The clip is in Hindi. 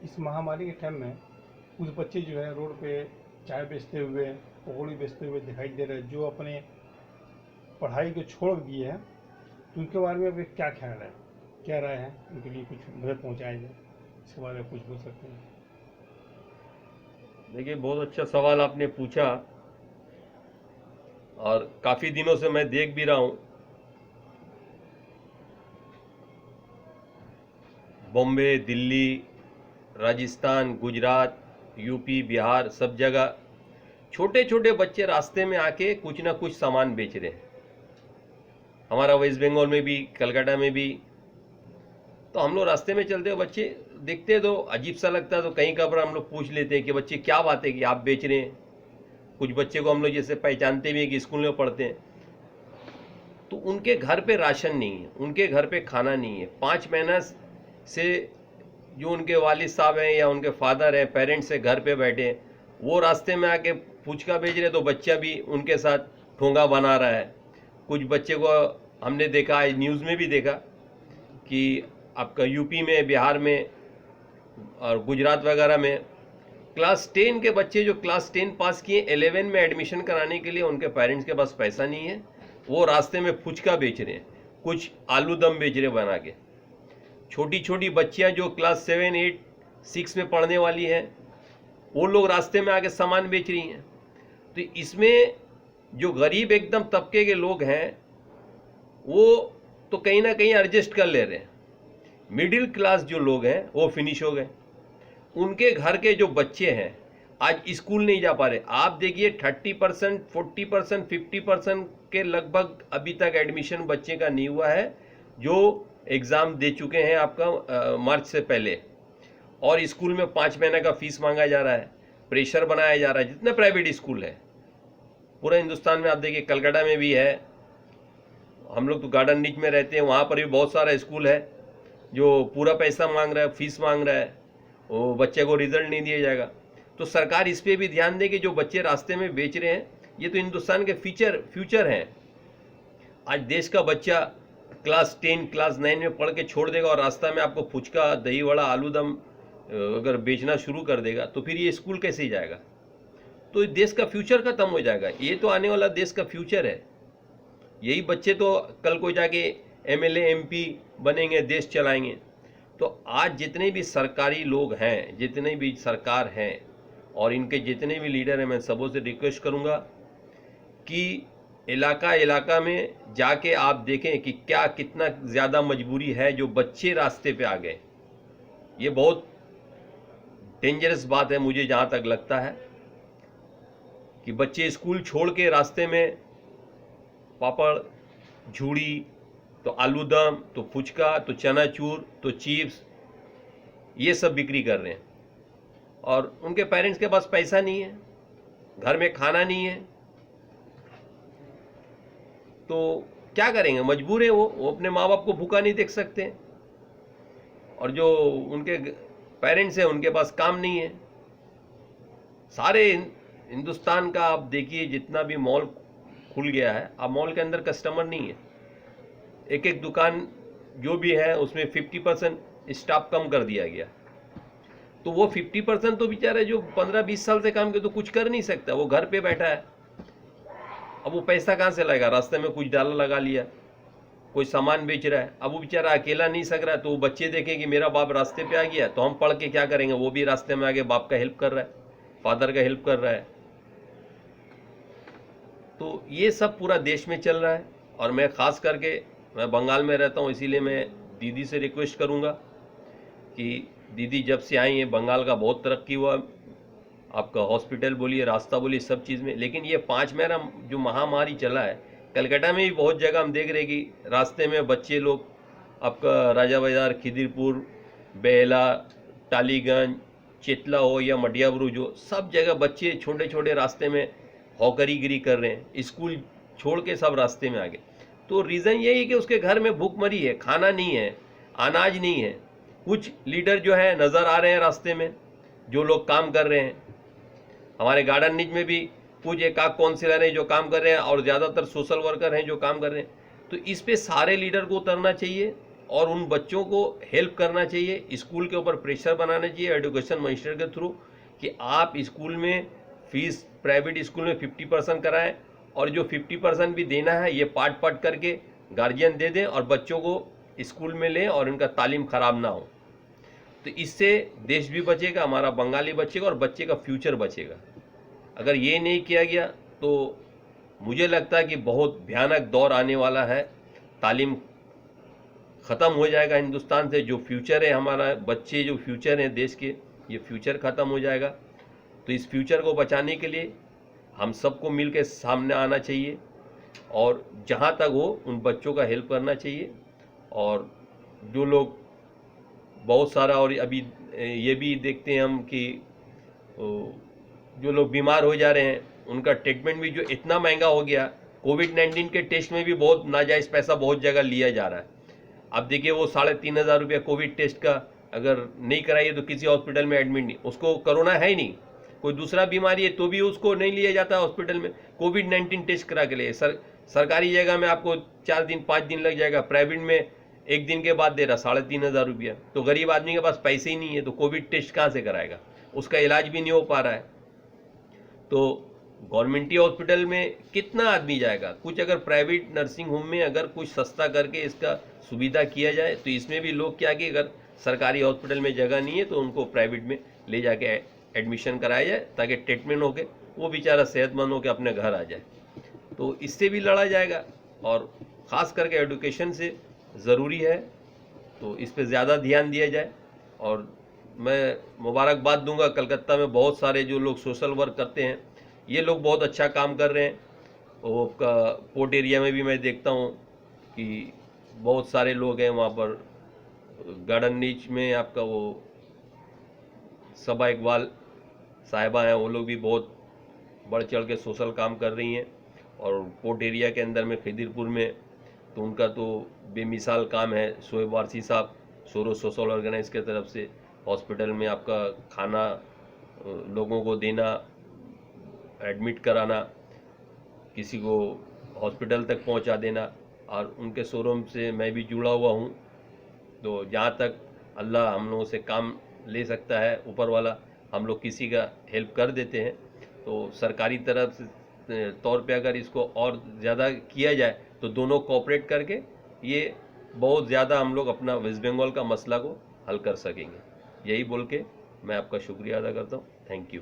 इस महामारी के टाइम में कुछ बच्चे जो है रोड पे चाय बेचते हुए, पकौड़ी बेचते हुए दिखाई दे रहे हैं, जो अपने पढ़ाई को छोड़ दिए हैं। तो उनके बारे में आपके क्या ख्याल है, क्या राय है, उनके लिए कुछ मदद पहुंचाई जाए, इसके बारे में कुछ बोल सकते हैं? देखिए, बहुत अच्छा सवाल आपने पूछा। और काफ़ी दिनों से मैं देख भी रहा हूँ, बॉम्बे, दिल्ली, राजस्थान, गुजरात, यूपी, बिहार, सब जगह छोटे छोटे बच्चे रास्ते में आके कुछ ना कुछ सामान बेच रहे हैं। हमारा वेस्ट बंगाल में भी, कलकत्ता में भी। तो हम लोग रास्ते में चलते हो, बच्चे देखते तो अजीब सा लगता है, तो कहीं कभार हम लोग पूछ लेते हैं कि बच्चे क्या बात है कि आप बेच रहे हैं। कुछ बच्चे को हम लोग जैसे पहचानते भी हैं कि स्कूल में पढ़ते हैं। तो उनके घर पे राशन नहीं है, उनके घर पे खाना नहीं है। 5 महीना से जो उनके वालिद साहब हैं या उनके फादर हैं, पेरेंट्स हैं, घर पे बैठे हैं, वो रास्ते में आके फुचका बेच रहे, तो बच्चा भी उनके साथ ठोंगा बना रहा है। कुछ बच्चे को हमने देखा, आज न्यूज़ में भी देखा कि आपका यूपी में, बिहार में और गुजरात वगैरह में क्लास 10 के बच्चे जो क्लास 10 पास किए, 11 में एडमिशन कराने के लिए उनके पेरेंट्स के पास पैसा नहीं है, वो रास्ते में फुचका बेच रहे हैं, कुछ आलू दम बेच रहे बना के। छोटी छोटी बच्चियां जो क्लास 7, 8, 6 में पढ़ने वाली हैं, वो लोग रास्ते में आके सामान बेच रही हैं। तो इसमें जो गरीब एकदम तबके के लोग हैं, वो तो कहीं ना कहीं एडजस्ट कर ले रहे हैं। मिडिल क्लास जो लोग हैं वो फिनिश हो गए। उनके घर के जो बच्चे हैं आज स्कूल नहीं जा पा रहे। आप देखिए 30%, 40%, 50% के लगभग अभी तक एडमिशन बच्चे का नहीं हुआ है, जो एग्ज़ाम दे चुके हैं आपका मार्च से पहले। और स्कूल में 5 महीने का फीस मांगा जा रहा है, प्रेशर बनाया जा रहा है। जितने प्राइवेट स्कूल है पूरे हिंदुस्तान में, आप देखिए कलकत्ता में भी है, हम लोग तो गार्डन नीच में रहते हैं, वहाँ पर भी बहुत सारा स्कूल है जो पूरा पैसा मांग रहा है, फीस मांग रहा है, वो बच्चे को रिजल्ट नहीं दिया जाएगा। तो सरकार इस पर भी ध्यान दे कि जो बच्चे रास्ते में बेच रहे हैं, ये तो हिंदुस्तान के फ्यूचर हैं। आज देश का बच्चा क्लास 10, क्लास 9 में पढ़ के छोड़ देगा और रास्ता में आपको फुचका, दही वड़ा, आलूदम अगर बेचना शुरू कर देगा, तो फिर ये स्कूल कैसे जाएगा? तो देश का फ्यूचर खत्म हो जाएगा। ये तो आने वाला देश का फ्यूचर है। यही बच्चे तो कल को जाके एमएलए, एमपी बनेंगे, देश चलाएंगे। तो आज जितने भी सरकारी लोग हैं, जितने भी सरकार हैं और इनके जितने भी लीडर हैं, मैं सबों से रिक्वेस्ट करूंगा कि इलाका इलाका में जाके आप देखें कि क्या कितना ज़्यादा मजबूरी है जो बच्चे रास्ते पे आ गए। ये बहुत डेंजरस बात है मुझे जहाँ तक लगता है कि बच्चे स्कूल छोड़ के रास्ते में पापड़, झूड़ी, तो आलूदम, तो फुचका, तो चनाचूर, तो चिप्स, ये सब बिक्री कर रहे हैं। और उनके पेरेंट्स के पास पैसा नहीं है, घर में खाना नहीं है, तो क्या करेंगे? मजबूर है वो अपने माँ बाप को भूखा नहीं देख सकते। और जो उनके पेरेंट्स हैं उनके पास काम नहीं है। सारे हिंदुस्तान का आप देखिए, जितना भी मॉल खुल गया है, अब मॉल के अंदर कस्टमर नहीं है। एक एक दुकान जो भी है उसमें 50% स्टाफ कम कर दिया गया। तो वो 50% तो बेचारा जो 15-20 साल से काम किया तो कुछ कर नहीं सकता, वो घर पे बैठा है। अब वो पैसा कहाँ से लाएगा? रास्ते में कुछ डाला लगा लिया, कोई सामान बेच रहा है। अब वो बेचारा अकेला नहीं सक रहा है, तो वो बच्चे देखें कि मेरा बाप रास्ते पे आ गया, तो हम पढ़ के क्या करेंगे? वो भी रास्ते में आगे बाप का हेल्प कर रहा है, फादर का हेल्प कर रहा है। तो ये सब पूरा देश में चल रहा है। और मैं ख़ास करके, मैं बंगाल में रहता हूँ, इसीलिए मैं दीदी से रिक्वेस्ट करूँगा कि दीदी जब से आई हैं, बंगाल का बहुत तरक्की हुआ, आपका हॉस्पिटल बोलिए, रास्ता बोलिए, सब चीज़ में। लेकिन ये 5 महीना जो महामारी चला है, कलकत्ता में भी बहुत जगह हम देख रहे कि रास्ते में बच्चे लोग, आपका राजा बाजार, खिदिरपुर, बेला, टालीगंज, चेतला हो या मटिया ब्रुज हो, सब जगह बच्चे छोटे छोटे रास्ते में हॉकरीगिरी कर रहे हैं। स्कूल छोड़ के सब रास्ते में आ गए। तो रीज़न यही है कि उसके घर में भूखमरी है, खाना नहीं है, अनाज नहीं है। कुछ लीडर जो है नज़र आ रहे हैं रास्ते में, जो लोग काम कर रहे हैं। हमारे गार्डन नीच में भी कुछ एक आध काउंसिलर हैं जो काम कर रहे हैं, और ज़्यादातर सोशल वर्कर हैं जो काम कर रहे हैं। तो इस पे सारे लीडर को उतरना चाहिए और उन बच्चों को हेल्प करना चाहिए। स्कूल के ऊपर प्रेशर बनाना चाहिए एजुकेशन मिनिस्टर के थ्रू कि आप स्कूल में फीस प्राइवेट स्कूल में 50% कराएं और जो 50% भी देना है ये पार्ट करके गार्जियन दे दें और बच्चों को स्कूल में लें और इनका तालीम खराब ना हो। तो इससे देश भी बचेगा, हमारा बंगाली बचेगा और बच्चे का फ्यूचर बचेगा। अगर ये नहीं किया गया तो मुझे लगता है कि बहुत भयानक दौर आने वाला है। तालीम ख़त्म हो जाएगा हिंदुस्तान से। जो फ्यूचर है हमारा, बच्चे जो फ्यूचर हैं देश के, ये फ्यूचर ख़त्म हो जाएगा। तो इस फ्यूचर को बचाने के लिए हम सबको मिल के सामने आना चाहिए और जहाँ तक हो उन बच्चों का हेल्प करना चाहिए। और जो लोग बहुत सारा, और अभी ये भी देखते हैं हम कि जो लोग बीमार हो जा रहे हैं उनका ट्रीटमेंट भी जो इतना महंगा हो गया, कोविड-19 के टेस्ट में भी बहुत नाजायज़ पैसा बहुत जगह लिया जा रहा है। अब देखिए वो 3,500 रुपया कोविड टेस्ट का अगर नहीं कराइए तो किसी हॉस्पिटल में एडमिट नहीं, उसको कोरोना है ही नहीं, कोई दूसरा बीमारी है तो भी उसको नहीं लिया जाता हॉस्पिटल में, कोविड-19 टेस्ट करा के लिए। सरकारी जगह में आपको 4 दिन 5 दिन लग जाएगा, प्राइवेट में 1 दिन के बाद दे रहा 3,500 रुपया। तो गरीब आदमी के पास पैसे ही नहीं है तो कोविड टेस्ट कहाँ से कराएगा, उसका इलाज भी नहीं हो पा रहा है। तो गवर्नमेंटी हॉस्पिटल में कितना आदमी जाएगा? कुछ अगर प्राइवेट नर्सिंग होम में अगर कुछ सस्ता करके इसका सुविधा किया जाए तो इसमें भी लोग क्या कि अगर सरकारी हॉस्पिटल में जगह नहीं है तो उनको प्राइवेट में ले जाके एडमिशन कराया जाए ताकि ट्रीटमेंट होके वो बेचारा सेहतमंद होकर अपने घर आ जाए। तो इससे भी लड़ा जाएगा और ख़ास करके एजुकेशन से ज़रूरी है, तो इस पर ज़्यादा ध्यान दिया जाए। और मैं मुबारकबाद दूंगा, कलकत्ता में बहुत सारे जो लोग सोशल वर्क करते हैं ये लोग बहुत अच्छा काम कर रहे हैं। वो आपका पोर्ट एरिया में भी मैं देखता हूँ कि बहुत सारे लोग हैं वहाँ पर। गार्डन नीच में आपका वो सबा इकबाल साहिबा हैं, वो लोग भी बहुत बढ़ चढ़ के सोशल काम कर रही हैं। और पोर्ट एरिया के अंदर में खिदिरपुर में तो उनका तो बेमिसाल काम है। शोएब वारसी साहब सोरो सोशल ऑर्गेनाइज के तरफ से हॉस्पिटल में आपका खाना लोगों को देना, एडमिट कराना, किसी को हॉस्पिटल तक पहुंचा देना, और उनके शोरूम से मैं भी जुड़ा हुआ हूं। तो जहां तक अल्लाह हम लोगों से काम ले सकता है, ऊपर वाला, हम लोग किसी का हेल्प कर देते हैं। तो सरकारी तरफ से तौर पे अगर इसको और ज़्यादा किया जाए तो दोनों कोऑपरेट करके ये बहुत ज़्यादा हम लोग अपना वेस्ट बंगाल का मसला को हल कर सकेंगे। यही बोल के मैं आपका शुक्रिया अदा करता हूँ। Thank you.